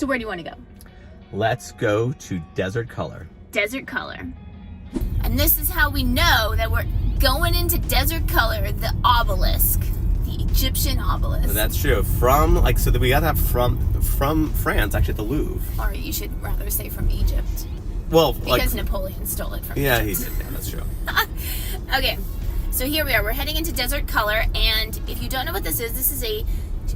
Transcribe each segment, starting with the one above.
So where do you want to go? Let's go to Desert Color. Desert Color. And this is how we know that we're going into Desert Color, the obelisk, the Egyptian obelisk. That's true. So that we got that from France, actually, at the Louvre. Or you should rather say from Egypt. Well, because Napoleon stole it from Egypt. Egypt. He did. Yeah, that's true. Okay, so here we are. We're heading into Desert Color, and if you don't know what this is a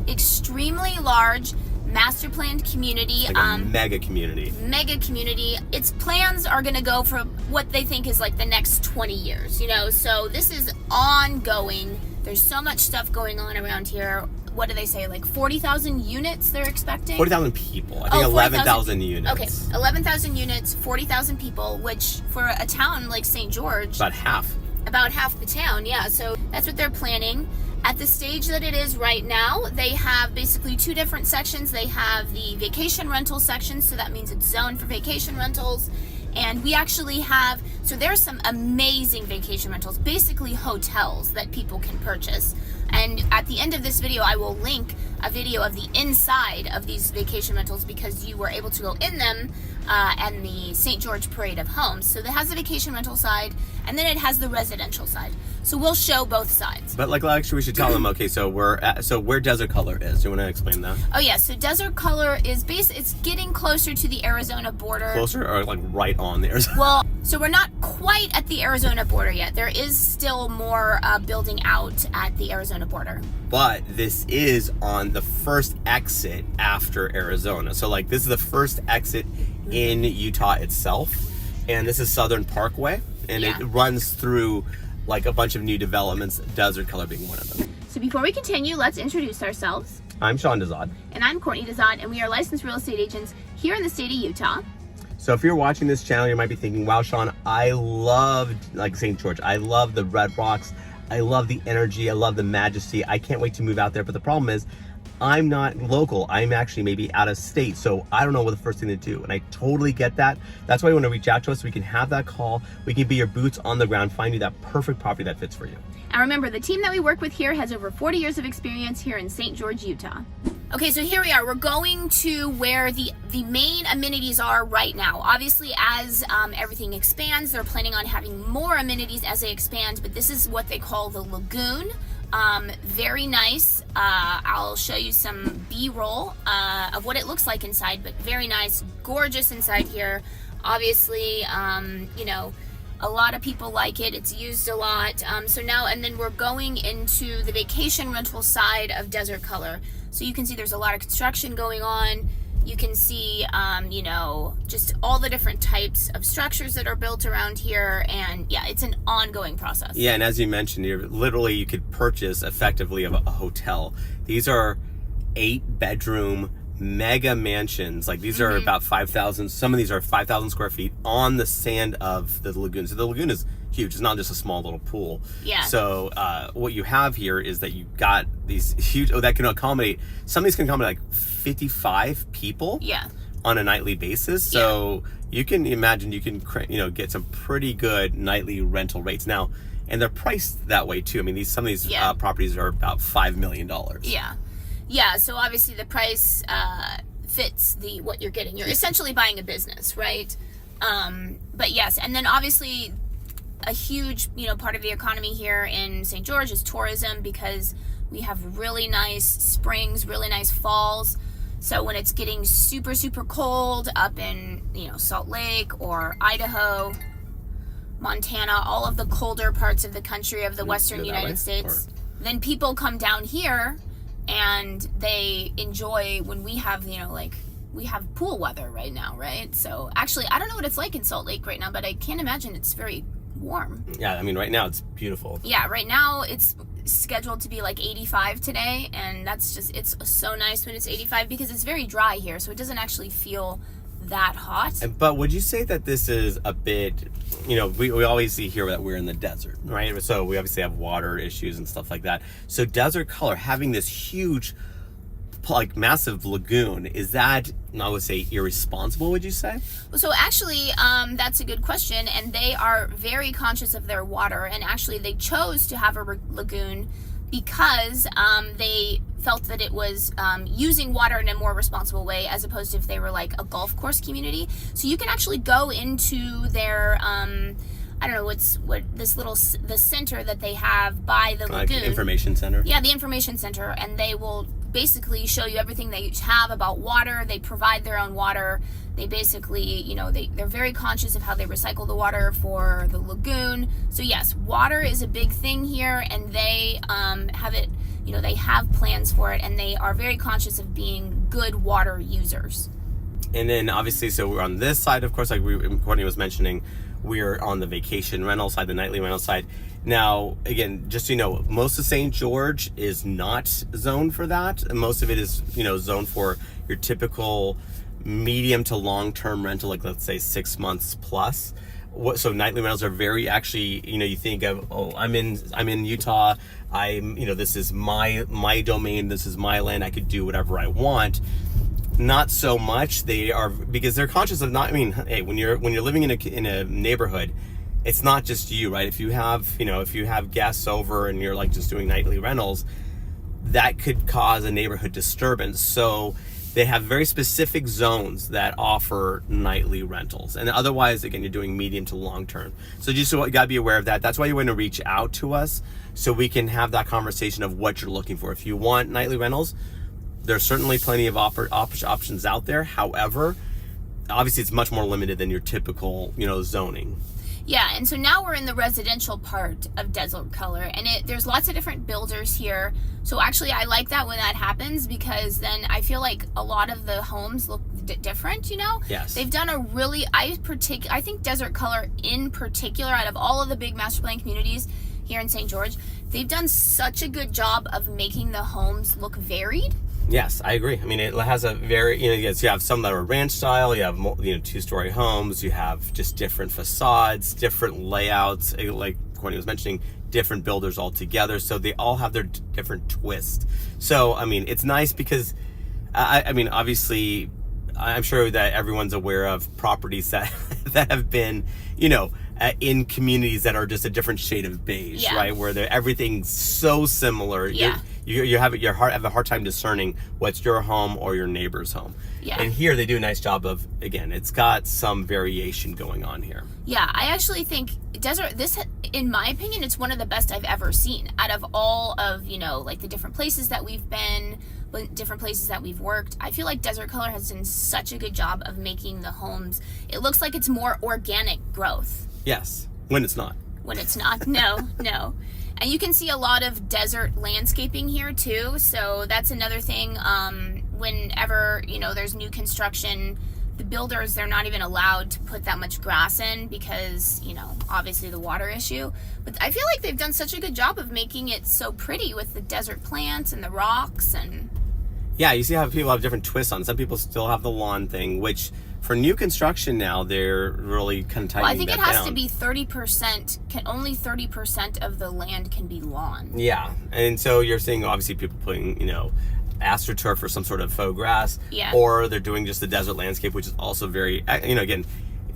extremely large master planned community. Like a mega community. Mega community. Its plans are going to go for what they think is like the next 20 years, you know? So this is ongoing. There's so much stuff going on around here. What do they say? Like 40,000 units they're expecting? 40,000 people. I think 11,000 units. Okay, 11,000 units, 40,000 people, which for a town like St. George... About half. About half the town, yeah. So that's what they're planning. At the stage that it is right now, they have basically two different sections. They have the vacation rental section, so that means it's zoned for vacation rentals. And we actually have, so there's some amazing vacation rentals, basically hotels that people can purchase. And at the end of this video, I will link a video of the inside of these vacation rentals because you were able to go in them and the St. George Parade of Homes. So it has the vacation rental side, and then it has the residential side. So we'll show both sides. But like, actually, we should tell them. Okay, so where Desert Color is. Do you want to explain that? Oh yeah, so Desert Color is it's getting closer to the Arizona border. Closer or like right on the Arizona? Well, so we're not quite at the Arizona border yet. There is still more building out at the Arizona border. But this is on the first exit after Arizona. So like this is the first exit in Utah itself, and this is Southern Parkway, and it runs through like a bunch of new developments, Desert Color being one of them. So before we continue, let's introduce ourselves. I'm Sean Dezad. And I'm Courtney Dezad, and we are licensed real estate agents here in the state of Utah. So if you're watching this channel, you might be thinking, wow, Sean, I love like St. George. I love the red rocks. I love the energy. I love the majesty. I can't wait to move out there. But the problem is I'm not local. I'm actually maybe out of state. So I don't know what the first thing to do. And I totally get that. That's why you want to reach out to us. We can have that call. We can be your boots on the ground, find you that perfect property that fits for you. And remember, the team that we work with here has over 40 years of experience here in St. George, Utah. Okay, so here we are. We're going to where the main amenities are right now. Obviously, as everything expands, they're planning on having more amenities as they expand, but this is what they call the lagoon. Very nice. I'll show you some B-roll of what it looks like inside, but very nice, gorgeous inside here. Obviously, you know, a lot of people like it. It's used a lot. So now, and then we're going into the vacation rental side of Desert Color. So you can see there's a lot of construction going on. You can see, you know, just all the different types of structures that are built around here. And yeah, it's an ongoing process. Yeah, and as you mentioned, you could purchase effectively a hotel. These are 8-bedroom mega mansions. Like these are about 5,000. Some of these are 5,000 square feet on the sand of the lagoon. So the lagoon is huge. It's not just a small little pool. Yeah. So what you have here is that you got these huge, that can accommodate, some of these can accommodate like 55 people. Yeah. On a nightly basis. So you can imagine you can, you know, get some pretty good nightly rental rates now, and they're priced that way too. I mean, some of these properties are about $5 million. Yeah. Yeah, so obviously the price fits what you're getting. You're essentially buying a business, right? But yes, and then obviously a huge, you know, part of the economy here in St. George is tourism, because we have really nice springs, really nice falls. So when it's getting super, super cold up in, you know, Salt Lake or Idaho, Montana, all of the colder parts of the country of the western United States, then people come down here and they enjoy when we have, you know, like we have pool weather right now, right? So actually, I don't know what it's like in Salt Lake right now, but I can't imagine it's very warm. Yeah, I mean, right now it's beautiful. Yeah, right now it's scheduled to be like 85 today, and that's just, it's so nice when it's 85 because it's very dry here, so it doesn't actually feel that hot. But would you say that this is a bit, you know, we always see here that we're in the desert, right? So we obviously have water issues and stuff like that. So Desert Color having this huge, like massive lagoon, is that, I would say, irresponsible, would you say? So actually, that's a good question, and they are very conscious of their water, and actually they chose to have a lagoon because they felt that it was using water in a more responsible way, as opposed to if they were like a golf course community. So you can actually go into their I don't know the center that they have by the lagoon. Information center. Yeah, the information center, and they will basically show you everything they have about water. They provide their own water. They basically, they're very conscious of how they recycle the water for the lagoon. So yes, water is a big thing here, and they have it, they have plans for it, and they are very conscious of being good water users. And then obviously, so we're on this side, of course, like Courtney was mentioning, we're on the vacation rental side, the nightly rental side. Now, again, just so you know, most of St. George is not zoned for that. Most of it is, zoned for your typical medium to long-term rental, like let's say 6 months plus. So nightly rentals are very actually, you think of, I'm in Utah. This is my domain. This is my land. I could do whatever I want. Not so much. They are, because they're conscious of not. Hey, when you're living in a neighborhood, it's not just you, right? If you have guests over and you're like just doing nightly rentals, that could cause a neighborhood disturbance. So they have very specific zones that offer nightly rentals, and otherwise, again, you're doing medium to long term. So you gotta be aware of that. That's why you want to reach out to us so we can have that conversation of what you're looking for. If you want nightly rentals, there's certainly plenty of options out there. However, obviously it's much more limited than your typical, zoning. Yeah, and so now we're in the residential part of Desert Color, and there's lots of different builders here. So actually, I like that when that happens, because then I feel like a lot of the homes look different. Yes. They've done a really, I think Desert Color in particular, out of all of the big master plan communities here in St. George, they've done such a good job of making the homes look varied. Yes, I agree. It has a very, you have some that are ranch style, you have, 2-story homes, you have just different facades, different layouts, like Courtney was mentioning, different builders altogether. So they all have their different twist. So, it's nice because, obviously, I'm sure that everyone's aware of properties that have been, in communities that are just a different shade of beige, yeah. right? Where everything's so similar. Yeah. You have a hard time discerning what's your home or your neighbor's home. Yeah. And here they do a nice job of, again, it's got some variation going on here. Yeah, I actually think this, in my opinion, it's one of the best I've ever seen out of all of, like the different places that we've been, different places that we've worked. I feel like Desert Color has done such a good job of making the homes, it looks like it's more organic growth. Yes, when it's not. When it's not, no. And you can see a lot of desert landscaping here too, so that's another thing. Whenever, there's new construction, the builders, they're not even allowed to put that much grass in because, obviously the water issue. But I feel like they've done such a good job of making it so pretty with the desert plants and the rocks and... Yeah, you see how people have different twists on. Some people still have the lawn thing, which for new construction now, they're really kind of tightening that down. Well, I think it has to be 30%, only 30% of the land can be lawn. Yeah, and so you're seeing obviously people putting, AstroTurf or some sort of faux grass. Yeah. Or they're doing just the desert landscape, which is also very, again,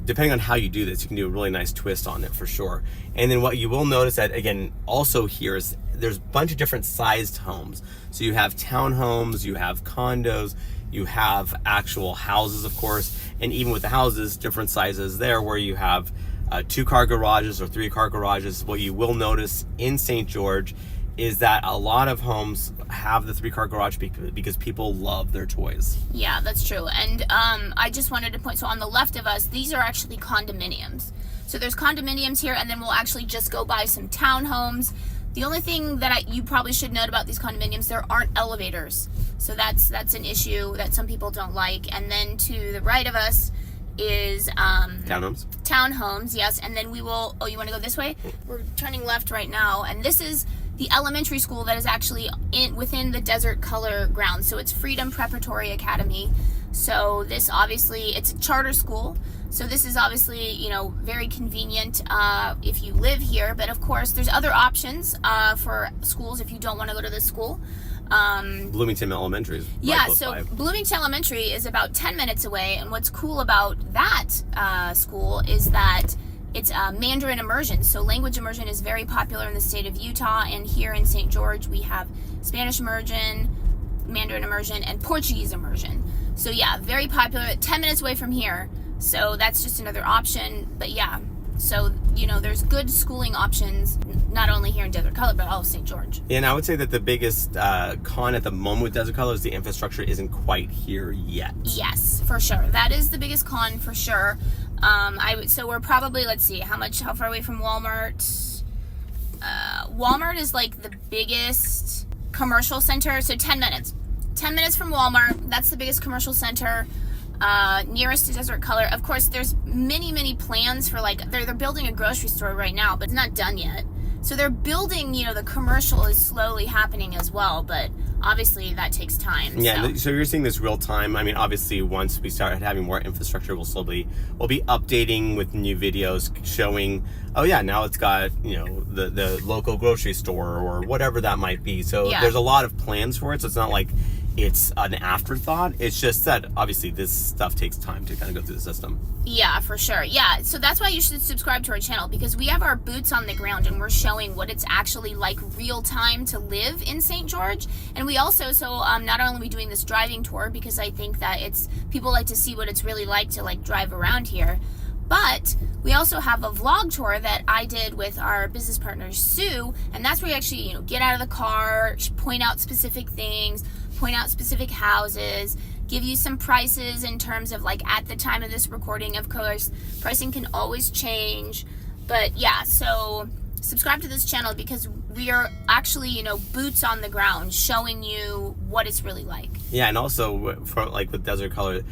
depending on how you do this, you can do a really nice twist on it for sure. And then what you will notice that, again, also here is there's a bunch of different sized homes. So you have townhomes, you have condos, you have actual houses, of course, and even with the houses, different sizes there where you have 2-car garages or 3-car garages. What you will notice in St. George is that a lot of homes have the 3-car garage because people love their toys. Yeah, that's true. And I just wanted to point, so on the left of us, these are actually condominiums. So there's condominiums here, and then we'll actually just go by some townhomes. The only thing that you probably should note about these condominiums, there aren't elevators. So that's an issue that some people don't like. And then to the right of us is townhomes. Townhomes, yes. And then we will, you want to go this way? We're turning left right now, and this is the elementary school that is actually within the Desert Color grounds. So it's Freedom Preparatory Academy. So this obviously, it's a charter school. So this is obviously, very convenient if you live here. But of course, there's other options for schools if you don't want to go to this school. Bloomington Elementary is yeah, close so by. Bloomington Elementary is about 10 minutes away. And what's cool about that school is that it's Mandarin immersion. So language immersion is very popular in the state of Utah, and here in St. George we have Spanish immersion, Mandarin immersion, and Portuguese immersion. So yeah, very popular, 10 minutes away from here. So that's just another option. But yeah, so you know, there's good schooling options not only here in Desert Color but all of St. George. And I would say that the biggest con at the moment with Desert Color is the infrastructure isn't quite here yet. Yes, for sure. That is the biggest con for sure. So we're probably, let's see, how far away from Walmart? Walmart is like the biggest commercial center, so 10 minutes. 10 minutes from Walmart, that's the biggest commercial center. Nearest to Desert Color. Of course, there's many plans for, like, they're building a grocery store right now, but it's not done yet. So they're building, you know, the commercial is slowly happening as well, but obviously that takes time. Yeah, so you're seeing this real time. I mean, obviously once we start having more infrastructure, we'll be updating with new videos showing, oh yeah, now it's got, you know, the local grocery store or whatever that might be. So there's a lot of plans for it. So it's not like it's an afterthought. It's just that obviously this stuff takes time to kind of go through the system. Yeah, for sure. Yeah, so that's why you should subscribe to our channel, because we have our boots on the ground and we're showing what it's actually like real time to live in St. George. And we also, not only are we doing this driving tour, because I think that people like to see what it's really like to like drive around here, but we also have a vlog tour that I did with our business partner Sue, and that's where you actually, you know, get out of the car, point out specific things, point out specific houses, give you some prices in terms of, like, at the time of this recording, of course, pricing can always change. But yeah, so subscribe to this channel because we are actually, you know, boots on the ground showing you what it's really like. Yeah, and also for, like, with Desert Color,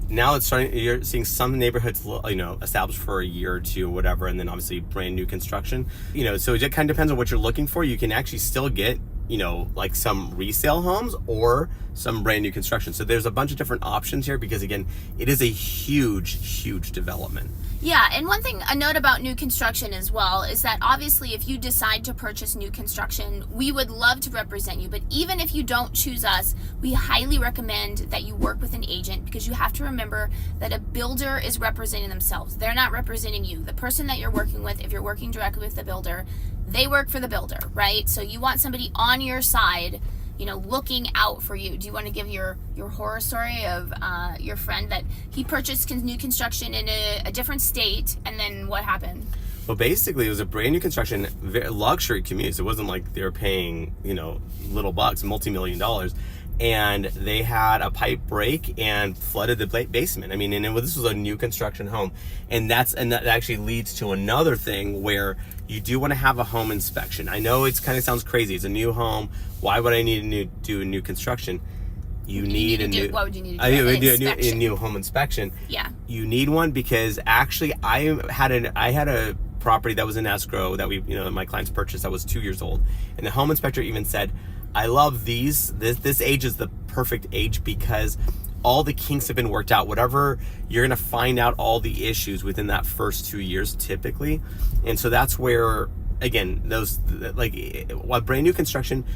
now it's starting, you're seeing some neighborhoods, you know, established for a year or two or whatever, and then obviously brand new construction, you know, so it just kind of depends on what you're looking for. You can actually still get, you know, like some resale homes or some brand new construction. So there's a bunch of different options here because, again, it is a huge development. Yeah, and one thing, a note about new construction as well, is that obviously if you decide to purchase new construction, we would love to represent you. But even if you don't choose us, we highly recommend that you work with an agent, because you have to remember that a builder is representing themselves. They're not representing you. The person that you're working with, if you're working directly with the builder, they work for the builder, right? So you want somebody on your side, you know, looking out for you. Do you want to give your horror story of your friend that he purchased new construction in a different state, and then what happened? Well, basically, it was a brand new construction, luxury commutes. It wasn't like they were paying, you know, little bucks, multi-million dollars. And they had a pipe break and flooded the basement. I mean, and this was a new construction home. And that actually leads to another thing where you do want to have a home inspection. I know it kind of sounds crazy. It's a new home. Why would I need to do a new construction? What would you need to do? A new home inspection. Yeah. You need one because actually I had a property that was in escrow that my clients purchased that was 2 years old. And the home inspector even said, I love these. This age is the perfect age because all the kinks have been worked out. Whatever, you're gonna find out all the issues within that first 2 years typically. And so that's where, again, those, like, what brand new construction,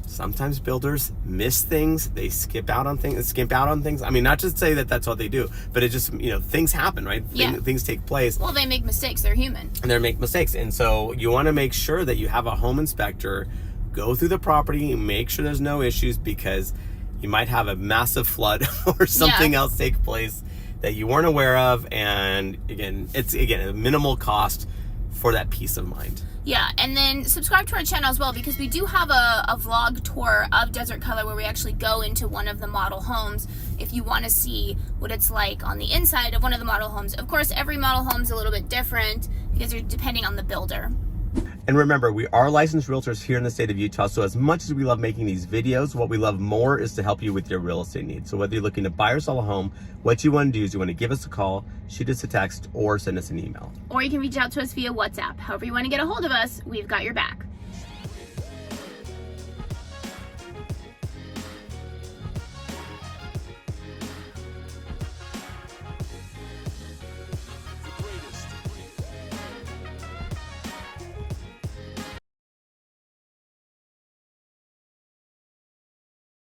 sometimes builders miss things. They skimp out on things. I mean, not to say that that's what they do, but it just, you know, things happen, right? Yeah. Things take place. Well, they make mistakes. They're human. And they make mistakes. And so you want to make sure that you have a home inspector go through the property, make sure there's no issues, because you might have a massive flood or something else take place that you weren't aware of. And it's a minimal cost for that peace of mind. Yeah, and then subscribe to our channel as well, because we do have a vlog tour of Desert Color where we actually go into one of the model homes if you want to see what it's like on the inside of one of the model homes. Of course, every model home is a little bit different because you're depending on the builder. And remember, we are licensed realtors here in the state of Utah, so as much as we love making these videos, what we love more is to help you with your real estate needs. So whether you're looking to buy or sell a home, what you want to do is you want to give us a call, shoot us a text, or send us an email. Or you can reach out to us via WhatsApp. However you want to get a hold of us, we've got your back.